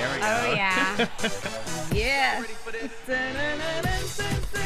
There we go. Oh, yeah. Yeah.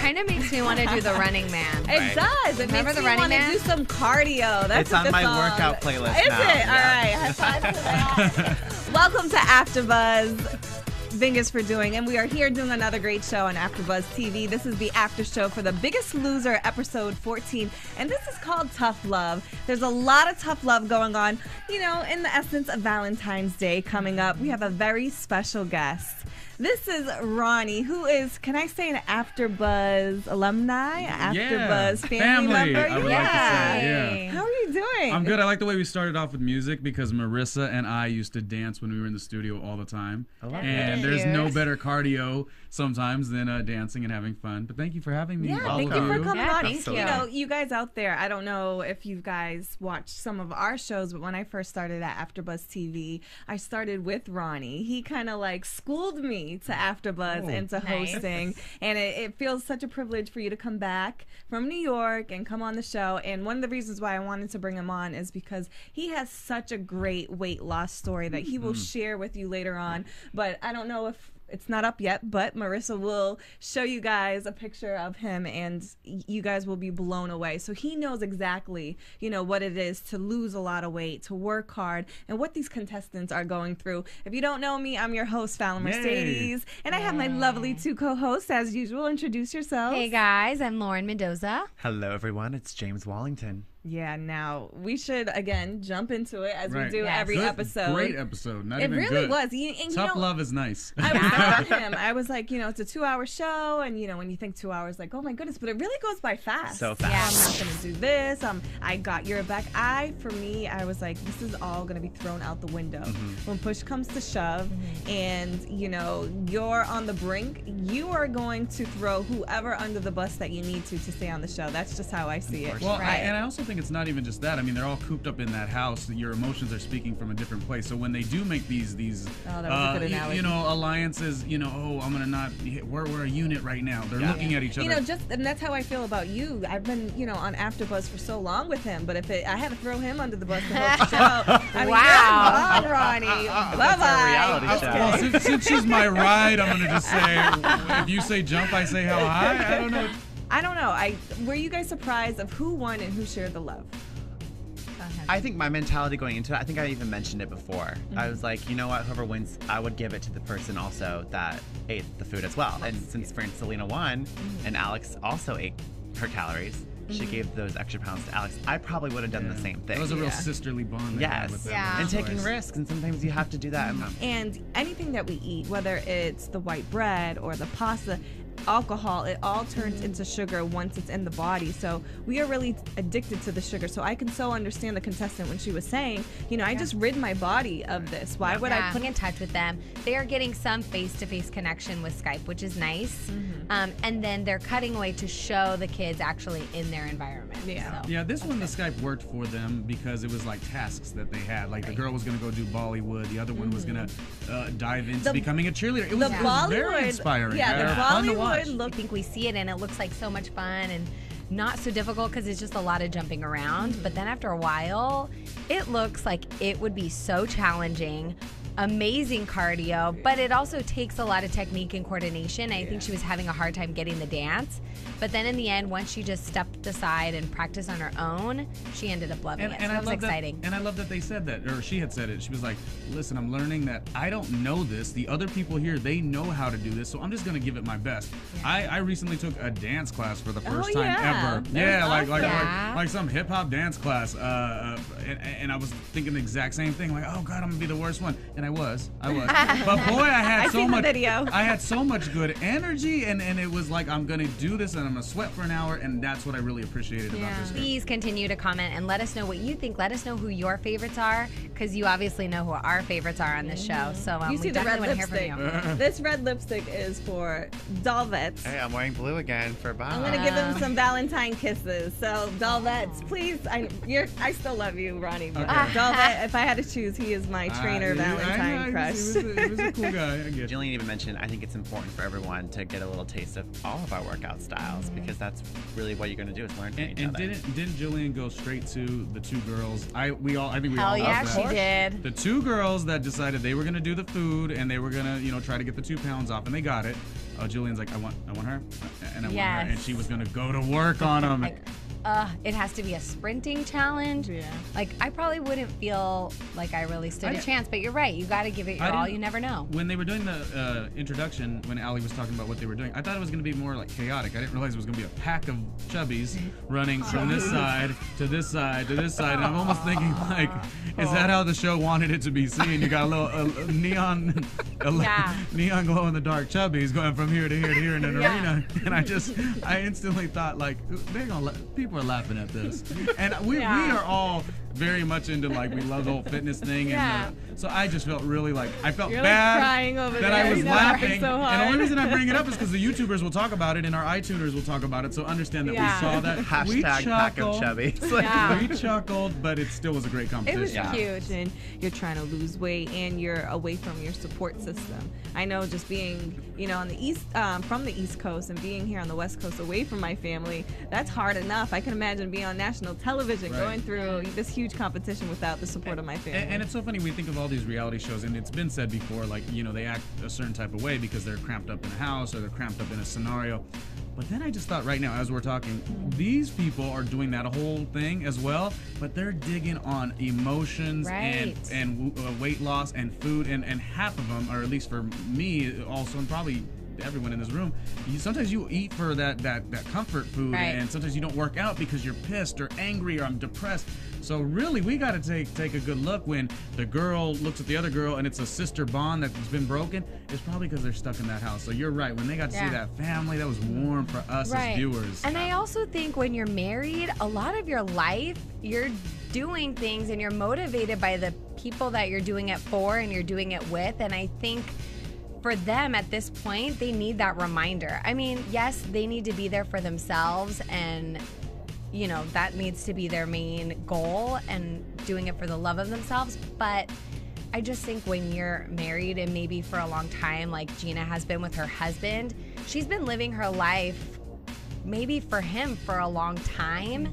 Kind of makes me want to do the Running Man. It does. It Remember makes the me Running want to Man? do some cardio. That's It's a on good my song. workout playlist Is now. it? All Yeah. right. High five for that. Welcome to AfterBuzz. Vingus for doing, and we are here doing another great show on AfterBuzz TV. This is the after show for The Biggest Loser, episode 14, and this is called Tough Love. There's a lot of tough love going on, you know, in the essence of Valentine's Day coming up. We have a very special guest. This is Ronnie, who is, can I say, an AfterBuzz alumni, AfterBuzz family member? I would like to say, yeah. How are you doing? I'm good. I like the way we started off with music because Marissa and I used to dance when we were in the studio all the time. And there's no better cardio sometimes than dancing and having fun. But thank you for having me. Yeah, all thank of you for coming on. thank you. You know, you guys out there, I don't know if you guys watched some of our shows, but when I first started at AfterBuzz TV, I started with Ronnie. He kind of like schooled me to AfterBuzz and to hosting. And it feels such a privilege for you to come back from New York and come on the show. And one of the reasons why I wanted to bring him on is because he has such a great weight loss story that he will share with you later on. But I don't know if it's not up yet, but Marissa will show you guys a picture of him, and you guys will be blown away. So he knows exactly, you know, what it is to lose a lot of weight, to work hard, and what these contestants are going through. If you don't know me, I'm your host, Fallon Mercedes, and I have my lovely two co-hosts, as usual. Introduce yourselves. Hey, guys. I'm Lauren Mendoza. Hello, everyone. It's James Wallington. Yeah, now we should, again, jump into it as we do Yes. every Good, episode. Great episode. Not It even really good. was. And Tough love is nice. I was with him. I was like, you know, it's a 2-hour show, and you know, when you think 2 hours, like, oh my goodness, but it really goes by fast. So Yeah, fast. I'm not gonna do this. I got your back. I was like, this is all gonna be thrown out the window when push comes to shove, and you know, you're on the brink. You are going to throw whoever under the bus that you need to stay on the show. That's just how I see it. Well, Right. and I also think it's not even just that. I mean, they're all cooped up in that house. Your emotions are speaking from a different place. So when they do make these Oh, that was a good analogy. you know, alliances, you know, oh, I'm gonna not. We're a unit right now. They're looking at each other. You know, and that's how I feel about you. I've been, you know, on AfterBuzz for so long with him, but I had to throw him under the bus to host the show. I mean, Wow. come on, Ronnie. Bye-bye. That's our reality Just show. kidding. Well, since she's my ride, I'm gonna just say, if you say jump, I say how high. I don't know. I don't know. Were you guys surprised of who won and who shared the love? I think my mentality going into it, I think I even mentioned it before. I was like, you know what, whoever wins, I would give it to the person also that ate the food as well. And since Selena won, and Alex also ate her calories, she gave those extra pounds to Alex. I probably would have done the same thing. That was a real sisterly bond. they had Yes. with them. Yeah. And That's taking nice. risks, and sometimes you have to do that. And anything that we eat, whether it's the white bread or the pasta, alcohol, it all turns into sugar once it's in the body. So we are really addicted to the sugar. So I can so understand the contestant when she was saying, you know, I just rid my body of this. Why would I put in touch with them? They are getting some face-to-face connection with Skype, which is nice. And then they're cutting away to show the kids actually in their environment. Yeah. So. Yeah, this one, the Skype worked for them because it was like tasks that they had. Like the girl was going to go do Bollywood. The other one was going to dive into becoming a cheerleader. It was, The it was very Bollywood- inspiring. yeah, the fun to Bollywood watch. I think we see it and it looks like so much fun and not so difficult because it's just a lot of jumping around. But then after a while, it looks like it would be so challenging. Amazing cardio, but it also takes a lot of technique and coordination. I think she was having a hard time getting the dance. But then in the end, once she just stepped aside and practiced on her own, she ended up loving it. So that was exciting. And I love that they said that, or she had said it. She was like, listen, I'm learning that I don't know this. The other people here, they know how to do this, so I'm just going to give it my best. Yeah. I recently took a dance class for the first Oh, time yeah. ever. That Yeah, was like, awesome. like some hip-hop dance class. And I was thinking the exact same thing, like, oh, God, I'm going to be the worst one. And I was. But boy, I had so seen the much video. I had so much good energy, and it was like, I'm going to do this, and I'm going to sweat for an hour, and that's what I really appreciated about this. Please continue to comment and let us know what you think. Let us know who your favorites are, because you obviously know who our favorites are on this show. So You see we the red definitely want to hear lipstick. from you. This red lipstick is for Dalvets. Hey, I'm wearing blue again for Bob. I'm gonna give him some Valentine kisses. So Dalvets, please, I still love you. knew Ronnie, but if I had to choose, he is my trainer Valentine crush. He was a cool guy. I get Jillian even mentioned, I think it's important for everyone to get a little taste of all of our workout styles because that's really what you're going to do is learn from each other. And didn't Jillian go straight to the two girls? I think we all Hell yeah, she did. The two girls that decided they were going to do the food and they were going to, try to get the 2 pounds off, and they got it. Jillian's like, I want her, and I want her, and she was going to go to work on them. It has to be a sprinting challenge. Yeah. Like, I probably wouldn't feel like I really stood a chance, but you're right. You got to give it your all. You never know. When they were doing the introduction, when Allie was talking about what they were doing, I thought it was going to be more like chaotic. I didn't realize it was going to be a pack of chubbies running from this side to this side to this side. And I'm almost thinking, like, is that how the show wanted it to be seen? You got a little neon glow in the dark chubbies going from here to here to here in an arena. And I instantly thought, like, they're going to people are laughing at this, and we are all very much into, like, we love the whole fitness thing, and so I just felt really like I felt You're bad like crying over that there. I was laughing, so and the only reason I bring it up is because the YouTubers will talk about it and our iTuners will talk about it, so understand that we saw that. Hashtag pack of chubbies. We chuckled, but it still was a great competition. It was huge, and you're trying to lose weight and you're away from your support system. I know, just being on the east from the East Coast and being here on the West Coast away from my family, that's hard enough. I can imagine being on national television going through this huge competition without the support of my family. And it's so funny, we think of all these reality shows, and it's been said before, like, they act a certain type of way because they're cramped up in a house or they're cramped up in a scenario. But then I just thought right now, as we're talking, these people are doing that whole thing as well, but they're digging on emotions and weight loss and food, and half of them, or at least for me also, and probably everyone in this room, sometimes you eat for that comfort food, and sometimes you don't work out because you're pissed or angry or I'm depressed. So really, we got to take a good look when the girl looks at the other girl and it's a sister bond that's been broken. It's probably because they're stuck in that house. So you're right. When they got to see that family, that was warm for us as viewers. And I also think when you're married, a lot of your life, you're doing things and you're motivated by the people that you're doing it for and you're doing it with. And I think for them at this point, they need that reminder. I mean, yes, they need to be there for themselves, and that needs to be their main goal, and doing it for the love of themselves. But I just think when you're married, and maybe for a long time, like Gina has been with her husband, she's been living her life maybe for him for a long time.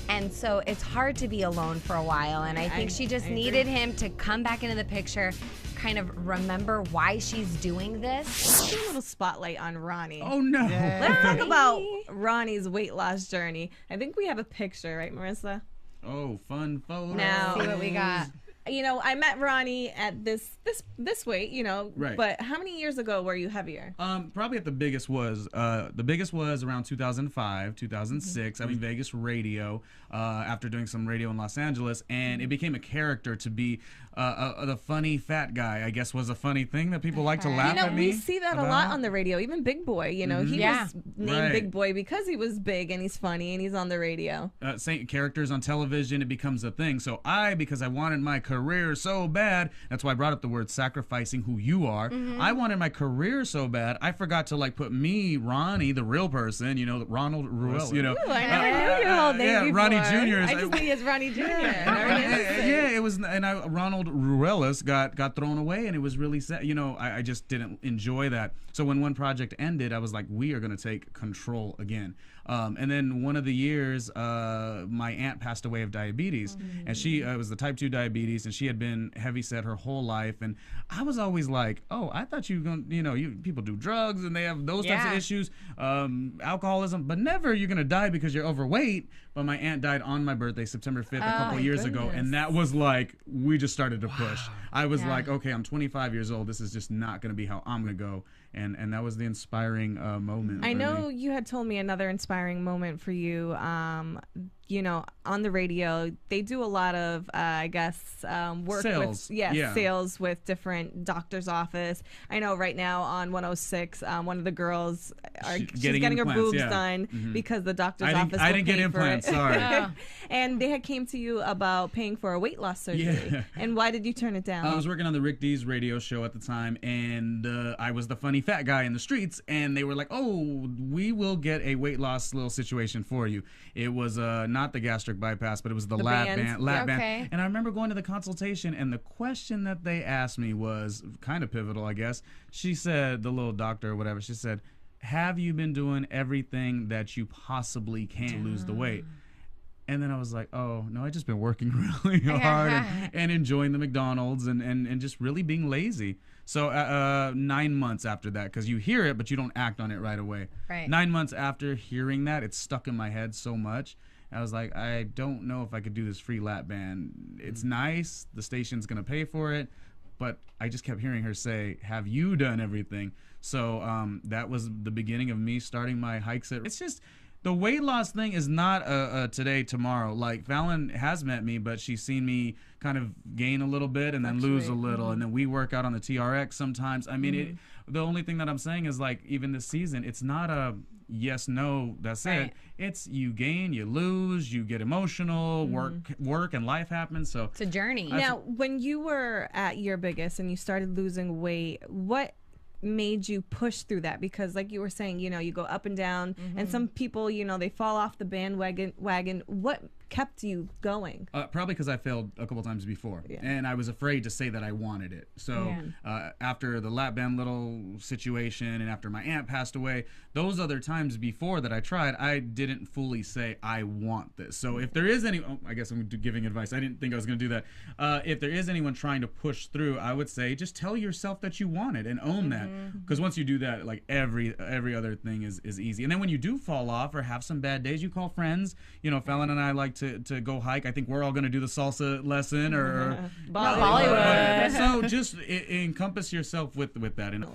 And so it's hard to be alone for a while. And I think she just needed him to come back into the picture, kind of remember why she's doing this. Let's do a little spotlight on Ronnie. Oh, no. Let's talk about Ronnie's weight loss journey. I think we have a picture, right, Marissa? Oh, fun photo. Now, see what we got. I met Ronnie at this weight, Right. But how many years ago were you heavier? Probably at the biggest was around 2005, 2006. I mean, Vegas radio, after doing some radio in Los Angeles, and it became a character to be the funny fat guy, I guess, was a funny thing that people like to laugh at me. We see that a lot on the radio. Even Big Boy, he was named Big Boy because he was big and he's funny and he's on the radio. Saying characters on television, it becomes a thing. So because I wanted my career so bad, that's why I brought up the word sacrificing who you are. I wanted my career so bad, I forgot to like put me, Ronnie, the real person, Ronald Ruel, Ooh, I never knew your whole name before. Ronnie Jr. I just knew you as Ronnie Jr. It was, and Ronald Ruelas got thrown away, and it was really sad. I just didn't enjoy that. So when one project ended, I was like, we are going to take control again. And then one of the years, my aunt passed away of diabetes, and she was the type 2 diabetes, and she had been heavyset her whole life. And I was always like, oh, I thought people do drugs and they have those types of issues, alcoholism, but never you're going to die because you're overweight. But my aunt died on my birthday, September 5th, a couple years ago, and that was like, we just started to push. I was like, okay, I'm 25 years old. This is just not going to be how I'm going to go. And that was the inspiring moment. I know you had told me another inspiring moment for you. On the radio, they do a lot of, work Sales. with sales with different doctor's office. I know right now on 106, one of the girls she's getting her boobs done because the doctor's office I didn't get implants. Sorry. And they had came to you about paying for a weight loss surgery. Yeah. And why did you turn it down? I was working on the Rick D's radio show at the time, and I was the funny fat guy in the streets, and they were like, "Oh, we will get a weight loss little situation for you." It was not the gastric bypass, but it was the lap band. And I remember going to the consultation, and the question that they asked me was kind of pivotal, I guess. She said, the little doctor or whatever, she said, "Have you been doing everything that you possibly can to lose the weight?" And then I was like, oh, no, I just been working really hard and enjoying the McDonald's and just really being lazy. So 9 months after that, because you hear it, but you don't act on it right away. Right. 9 months after hearing that, it stuck in my head so much. I was like, I don't know if I could do this free lap band. It's nice. The station's going to pay for it. But I just kept hearing her say, "Have you done everything?" So that was the beginning of me starting my hikes. It's just... the weight loss thing is not a today, tomorrow. Like, Fallon has met me, but she's seen me kind of gain a little bit and then lose a little. And then we work out on the TRX sometimes. I mean, the only thing that I'm saying is, like, even this season, it's not a yes, no, that's it. It's you gain, you lose, you get emotional, work and life happens. So it's a journey. Now, when you were at your biggest and you started losing weight, what made you push through that? Because like you were saying, you know, you go up and down, and some people, you know, they fall off the bandwagon. What kept you going? Probably because I failed a couple times before, and I was afraid to say that I wanted it. So after the lap band little situation and after my aunt passed away, those other times before that I tried, I didn't fully say I want this. So if there is I guess I'm giving advice. I didn't think I was going to do that. If there is anyone trying to push through, I would say just tell yourself that you want it and own that. Because once you do that, like every other thing is easy. And then when you do fall off or have some bad days, you call friends. You know, Fallon and I like to go hike. I think we're all going to do the salsa lesson or Bollywood. So just encompass yourself with that. And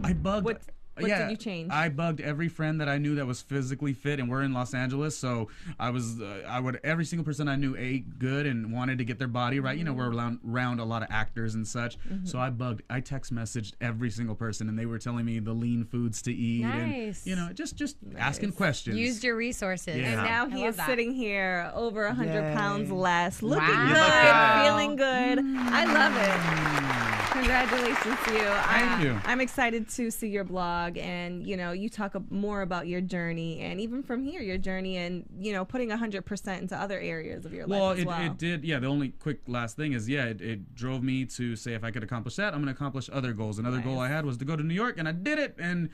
I bugged. What did you change? I bugged every friend that I knew that was physically fit, and we're in Los Angeles, so I would every single person I knew ate good and wanted to get their body right. You know, we're around a lot of actors and such, so I text messaged every single person, and they were telling me the lean foods to eat, and you know, just asking questions. Used your resources. And now he is sitting here over 100 pounds less, looking Wow. good, feeling good. I love it. Congratulations to you. Thank you. I'm excited to see your blog, and you know, you talk more about your journey, and even from here, your journey, and you know, putting 100% into other areas of your life as well. Well, it did. Yeah, the only quick last thing is, it drove me to say, if I could accomplish that, I'm going to accomplish other goals. Another goal I had was to go to New York, and I did it. And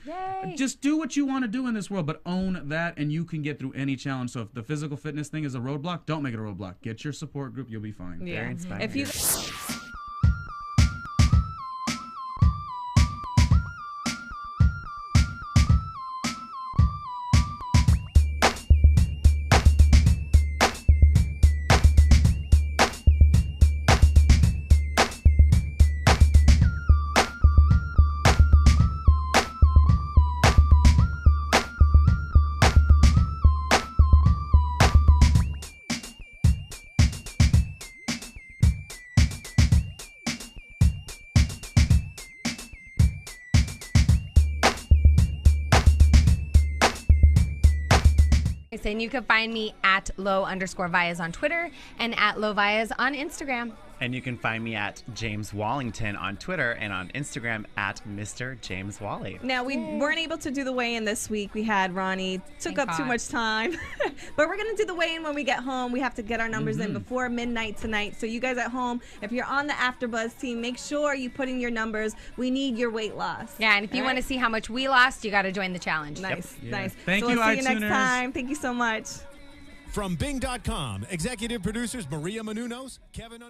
just do what you want to do in this world, but own that, and you can get through any challenge. So if the physical fitness thing is a roadblock, don't make it a roadblock. Get your support group. You'll be fine. Yeah. Very inspiring. If you And you can find me at @low_Vias on Twitter and at @lowvias on Instagram. And you can find me at James Wallington on Twitter and on Instagram at Mr. James Wally. Now, we weren't able to do the weigh-in this week. We had Ronnie. Took up too much time. But we're going to do the weigh-in when we get home. We have to get our numbers in before midnight tonight. So you guys at home, if you're on the AfterBuzz team, make sure you put in your numbers. We need your weight loss. Yeah, and if you want to see how much we lost, you got to join the challenge. Nice, nice. Thank so you, we'll see you next iTuners. time. Thank you so much. From Bing.com, executive producers Maria Menounos, Kevin